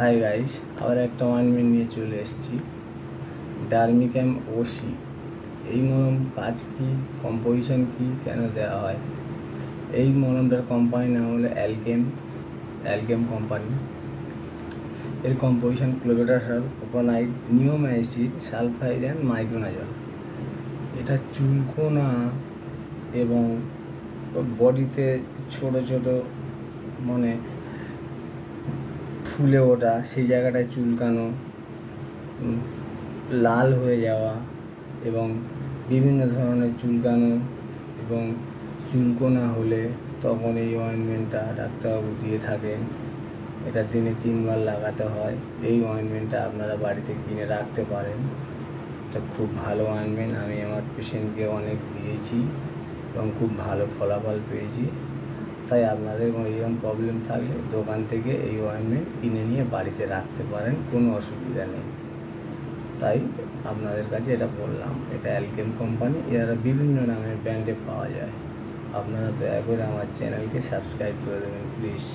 Hi guys, আবার একটা ওয়াইনমেন্ট নিয়ে চলে এসেছি, ডার্মিক্যাম ওসি। এই মলম কাজ কি, কম্পোজিশন কি, কেন দেওয়া হয়? এই মলমটার কোম্পানির নাম হলো অ্যালকেম কোম্পানি। এর কম্পোজিশন ক্লোবেটাসল, কোকোনাইট, নিওম্যাইসিড, সালফাইড অ্যান্ড মাইক্রোনাজল। এটা চুলকোনা এবং বডিতে ছোট ছোট মানে ফুলে ওঠা, সেই জায়গাটায় চুলকানো, লাল হয়ে যাওয়া এবং বিভিন্ন ধরনের চুলকানো এবং চুলকোনা হলে তখন এই অয়েনমেন্টটা ডাক্তারবাবু দিয়ে থাকেন। এটা দিনে 3 বার লাগাতে হয়। এই অয়েনমেন্টটা আপনারা বাড়িতে কিনে রাখতে পারেন। এটা খুব ভালো অয়েনমেন্ট, আমি আমার পেশেন্টকে অনেক দিয়েছি এবং খুব ভালো ফলাফল পেয়েছি। তাই আপনাদের এরকম প্রবলেম থাকলে দোকান থেকে এই অয়েনমেন্ট কিনে নিয়ে বাড়িতে রাখতে পারেন, কোনো অসুবিধা নেই। তাই আপনাদের কাছে এটা বললাম। এটা অ্যালকেম কোম্পানি, এরা বিভিন্ন নামের ব্র্যান্ডে পাওয়া যায়। আপনারা দয়া করে আমার চ্যানেলকে সাবস্ক্রাইব করে দেবেন প্লিজ।